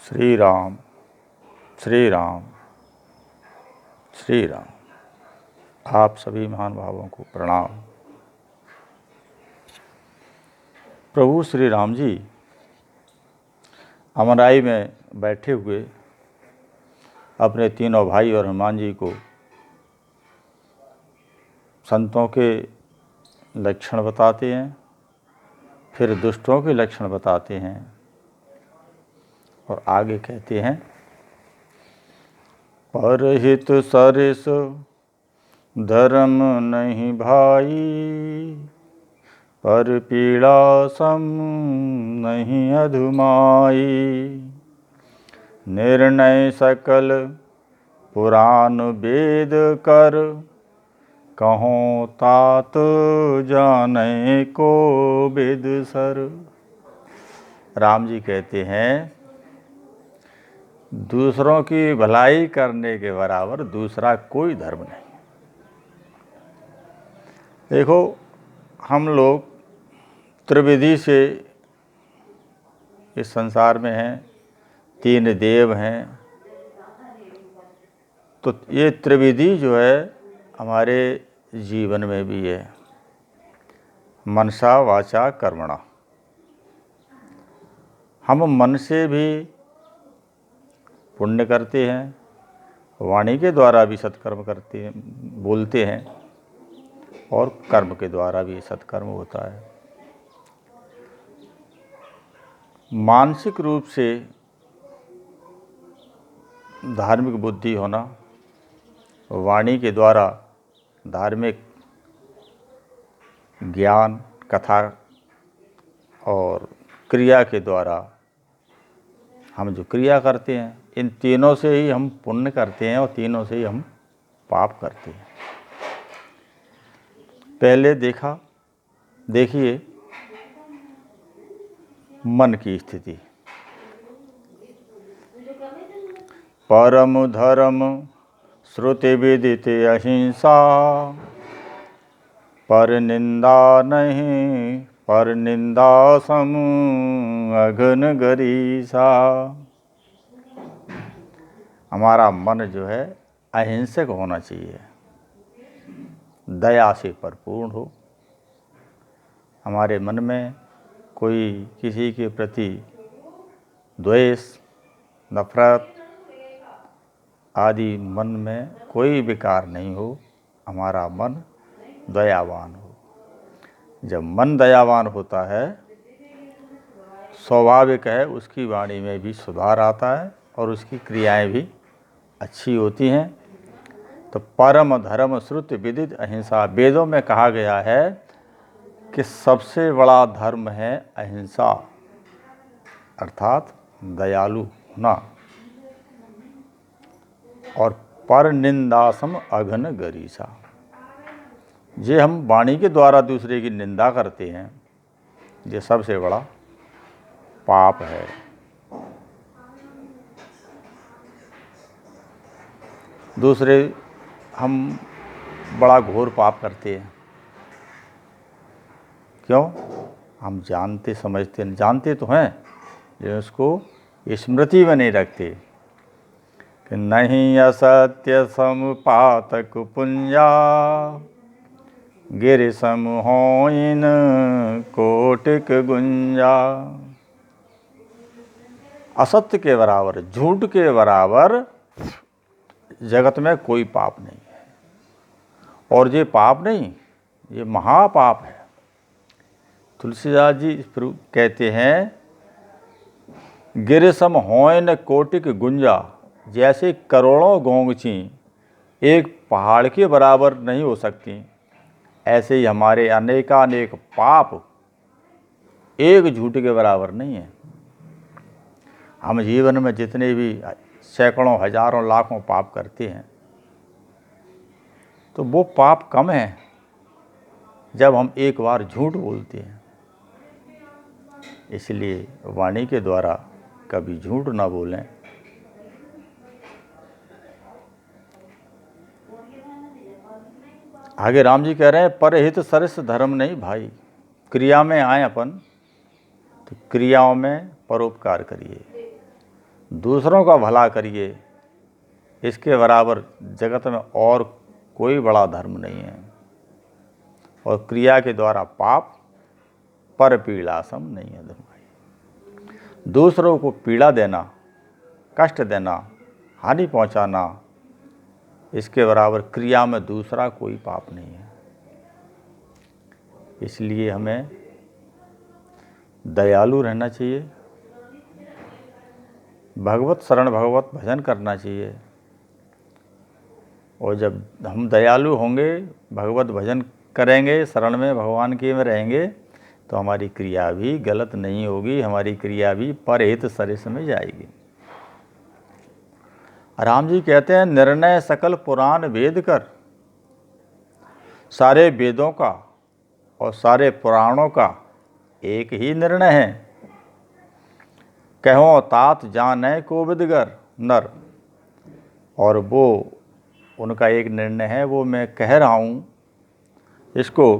श्री राम श्री राम श्री राम। आप सभी महान भावों को प्रणाम। प्रभु श्री राम जी अमराई में बैठे हुए अपने तीनों भाई और हनुमान जी को संतों के लक्षण बताते हैं, फिर दुष्टों के लक्षण बताते हैं और आगे कहते हैं, परहित सरिस धर्म नहीं भाई, पर पीड़ा सम नहीं अधुमाई। निर्णय सकल पुराण वेद कर, कहो तात जाने को वेद सर। राम जी कहते हैं, दूसरों की भलाई करने के बराबर दूसरा कोई धर्म नहीं। देखो, हम लोग त्रिविधि से इस संसार में हैं, तीन देव हैं, तो ये त्रिविधि जो है हमारे जीवन में भी है, मनसा वाचा कर्मणा। हम मन से भी पुण्य करते हैं, वाणी के द्वारा भी सत्कर्म करते हैं, बोलते हैं, और कर्म के द्वारा भी सत्कर्म होता है। मानसिक रूप से धार्मिक बुद्धि होना, वाणी के द्वारा धार्मिक ज्ञान कथा, और क्रिया के द्वारा हम जो क्रिया करते हैं, इन तीनों से ही हम पुण्य करते हैं और तीनों से ही हम पाप करते हैं। पहले देखिए मन की स्थिति। परम धर्म श्रुति विदित अहिंसा, पर निंदा नहीं, पर निंदा सम अघन गरीसा। हमारा मन जो है अहिंसक होना चाहिए, दया से भरपूर हो। हमारे मन में कोई किसी के प्रति द्वेष, नफरत आदि मन में कोई विकार नहीं हो। हमारा मन दयावान हो। जब मन दयावान होता है, स्वाभाविक है उसकी वाणी में भी सुधार आता है और उसकी क्रियाएं भी अच्छी होती हैं। तो परम धर्म श्रुति विदित अहिंसा, वेदों में कहा गया है कि सबसे बड़ा धर्म है अहिंसा, अर्थात दयालु होना। और पर निंदासम अघन गरीसा, जे हम वाणी के द्वारा दूसरे की निंदा करते हैं, ये सबसे बड़ा पाप है। दूसरे हम बड़ा घोर पाप करते हैं। क्यों? हम जानते समझते, जानते तो हैं, लेकिन उसको स्मृति में नहीं रखते कि नहीं असत्य समुपातक पुंजा, गिर सम होइन कोटिक गुंजा। असत्य के बराबर, झूठ के बराबर जगत में कोई पाप नहीं है। और ये पाप नहीं, ये महापाप है। तुलसीदास जी कहते हैं, गिरसम होयन कोटिक गुंजा, जैसे करोड़ों गोंगची एक पहाड़ के बराबर नहीं हो सकती, ऐसे ही हमारे अनेकानेक पाप एक झूठ के बराबर नहीं है। हम जीवन में जितने भी सैकड़ों, हजारों, लाखों पाप करते हैं, तो वो पाप कम है जब हम एक बार झूठ बोलते हैं। इसलिए वाणी के द्वारा कभी झूठ ना बोलें। आगे राम जी कह रहे हैं, परहित सरिस धर्म नहीं भाई। क्रिया में आए अपन, तो क्रियाओं में परोपकार करिए। दूसरों का भला करिए, इसके बराबर जगत में और कोई बड़ा धर्म नहीं है। और क्रिया के द्वारा पाप पर पीड़ा सम नहीं है धर्म भाई। दूसरों को पीड़ा देना, कष्ट देना, हानि पहुंचाना, इसके बराबर क्रिया में दूसरा कोई पाप नहीं है। इसलिए हमें दयालु रहना चाहिए, भगवत शरण भगवत भजन करना चाहिए। और जब हम दयालु होंगे, भगवत भजन करेंगे, शरण में भगवान के में रहेंगे, तो हमारी क्रिया भी गलत नहीं होगी, हमारी क्रिया भी परहित सरिस में जाएगी। राम जी कहते हैं, निर्णय सकल पुराण वेद कर, सारे वेदों का और सारे पुराणों का एक ही निर्णय है। कहो तात जाने को विदगर नर, और वो उनका एक निर्णय है, वो मैं कह रहा हूँ। इसको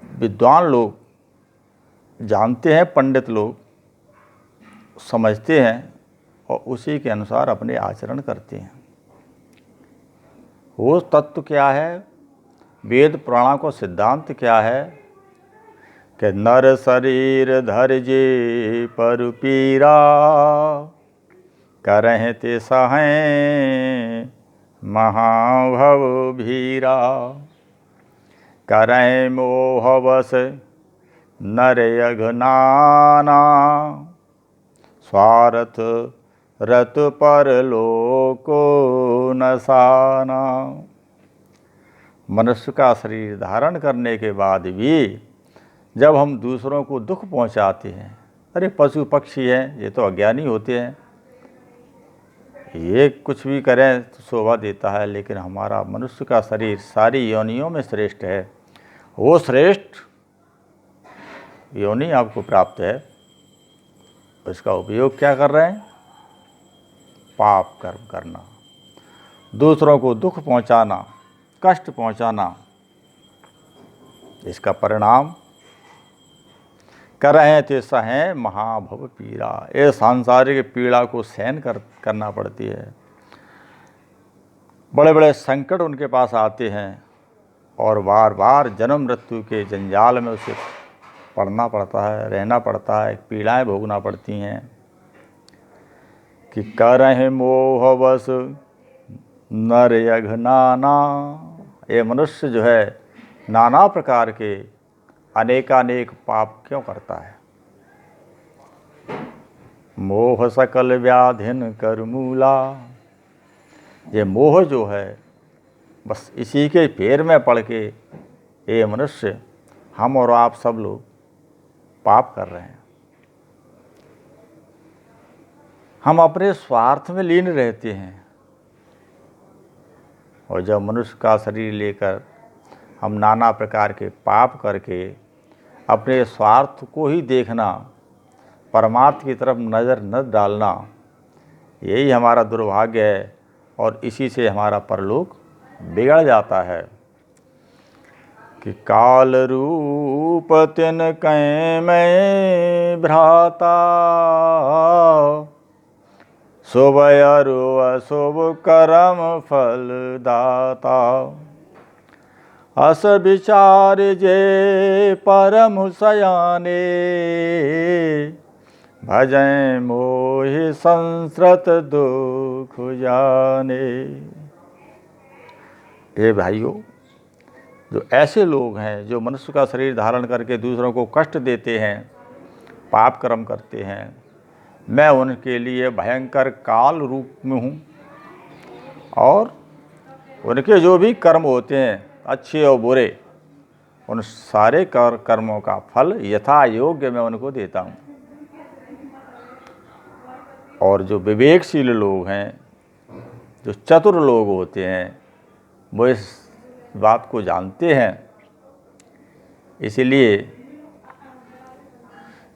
विद्वान लोग जानते हैं, पंडित लोग समझते हैं और उसी के अनुसार अपने आचरण करते हैं। वो तत्व क्या है, वेद पुराणों को सिद्धांत क्या है कि नर शरीर धरजे पर पीरा, करहिं ते सहें महाभव भीरा। करहिं मोहवश नर अघनाना, स्वार्थ रत पर लोको नसाना। मनुष्य का शरीर धारण करने के बाद भी जब हम दूसरों को दुख पहुंचाते हैं, अरे पशु पक्षी हैं, ये तो अज्ञानी होते हैं, ये कुछ भी करें तो शोभा देता है, लेकिन हमारा मनुष्य का शरीर सारी योनियों में श्रेष्ठ है। वो श्रेष्ठ योनि आपको प्राप्त है, उसका उपयोग क्या कर रहे हैं? पाप कर्म करना, दूसरों को दुख पहुंचाना, कष्ट पहुंचाना। इसका परिणाम कर रहे थे सहें महाभव पीड़ा। ये सांसारिक पीड़ा को सहन करना पड़ती है। बड़े बड़े संकट उनके पास आते हैं और बार बार जन्म मृत्यु के जंजाल में उसे पड़ना पड़ता है, रहना पड़ता है, पीड़ाएं भोगना पड़ती हैं। कि करहिं मोहवश नर अघनाना, ये मनुष्य जो है नाना प्रकार के अनेकानेक पाप क्यों करता है? मोह सकल व्याधिन कर मूला, ये मोह जो है बस इसी के पैर में पड़ के ये मनुष्य, हम और आप सब लोग पाप कर रहे हैं। हम अपने स्वार्थ में लीन रहते हैं, और जब मनुष्य का शरीर लेकर हम नाना प्रकार के पाप करके अपने स्वार्थ को ही देखना, परमार्थ की तरफ नज़र न डालना, यही हमारा दुर्भाग्य है और इसी से हमारा परलोक बिगड़ जाता है। कि काल रूप तिन कै मैं भ्राता, शुभ अरु अशुभ कर्म फल दाता। अस विचार जे परम सयाने, भजै मोहि संसृत दुख जाने। हे भाइयों, जो ऐसे लोग हैं जो मनुष्य का शरीर धारण करके दूसरों को कष्ट देते हैं, पाप कर्म करते हैं, मैं उनके लिए भयंकर काल रूप में हूँ। और उनके जो भी कर्म होते हैं, अच्छे और बुरे, उन सारे कर्मों का फल यथा योग्य मैं उनको देता हूँ। और जो विवेकशील लोग हैं, जो चतुर लोग होते हैं, वो इस बात को जानते हैं। इसलिए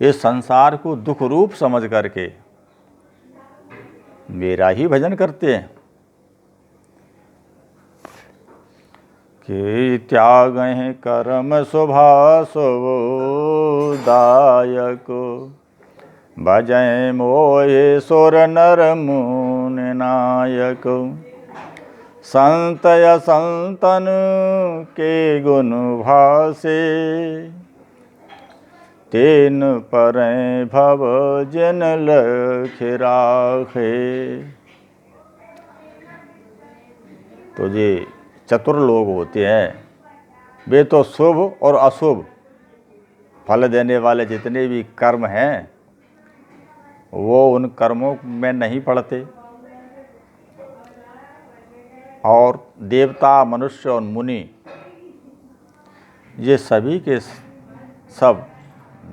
इस संसार को दुख रूप समझ करके मेरा ही भजन करते हैं। कि त्यागहि कर्म शुभाशुभदायक, भजय मोहे सुर नर मुनि नायक। संत संतन के गुण भासे, तेन परै भव जिन लख राखे। तो ये चतुर लोग होते हैं, वे तो शुभ और अशुभ फल देने वाले जितने भी कर्म हैं वो उन कर्मों में नहीं पड़ते, और देवता मनुष्य और मुनि ये सभी के सब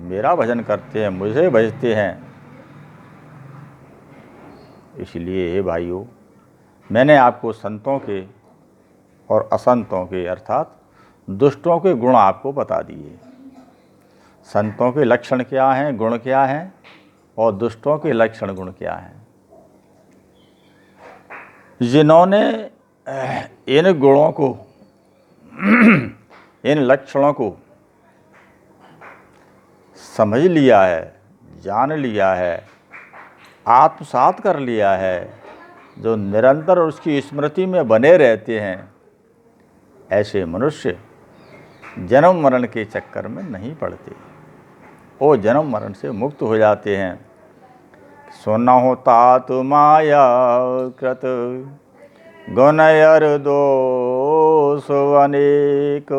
मेरा भजन करते हैं, मुझे भजते हैं। इसलिए हे भाइयों, मैंने आपको संतों के और असंतों के अर्थात दुष्टों के गुण आपको बता दिए। संतों के लक्षण क्या हैं, गुण क्या हैं, और दुष्टों के लक्षण गुण क्या हैं। जिन्होंने इन गुणों को इन लक्षणों को समझ लिया है, जान लिया है, आत्मसात कर लिया है, जो निरंतर उसकी स्मृति में बने रहते हैं, ऐसे मनुष्य जन्म मरण के चक्कर में नहीं पड़ते, वो जन्म मरण से मुक्त हो जाते हैं। सुना होता तो माया कृत गुण अर दोष अनेक।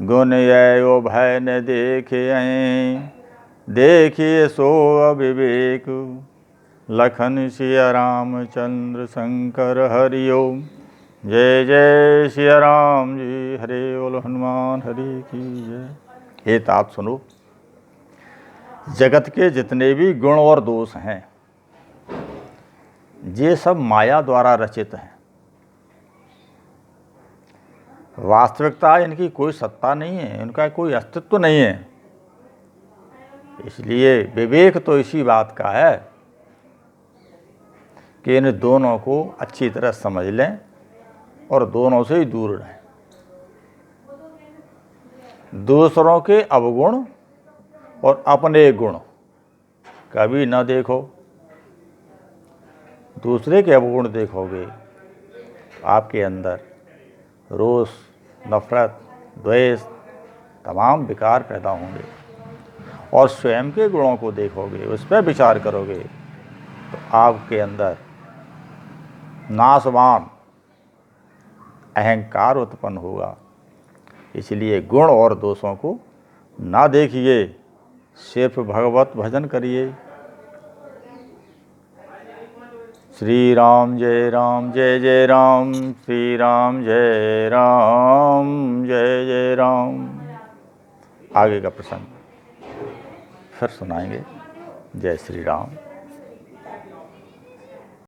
गुण यो भय न देखे देखिए सो अविवेक। लखन सिया रामचंद्र शंकर हरिओम। जय जय सिया राम जी, हरे बोल हनुमान हरि की जय। हे तात सुनो, जगत के जितने भी गुण और दोष हैं ये सब माया द्वारा रचित हैं। वास्तविकता इनकी कोई सत्ता नहीं है, इनका कोई अस्तित्व नहीं है। इसलिए विवेक तो इसी बात का है कि इन दोनों को अच्छी तरह समझ लें और दोनों से ही दूर रहें। दूसरों के अवगुण और अपने गुण कभी न देखो। दूसरे के अवगुण देखोगे तो आपके अंदर रोष, नफरत, द्वेष तमाम विकार पैदा होंगे, और स्वयं के गुणों को देखोगे, उस पर विचार करोगे तो आपके अंदर नाशवान अहंकार उत्पन्न होगा। इसलिए गुण और दोषों को ना देखिए, सिर्फ भगवत भजन करिए। श्री राम जय राम, जय जय राम, श्री राम जय राम, जय जय राम। आगे का प्रसंग फिर सुनाएंगे। जय श्री राम।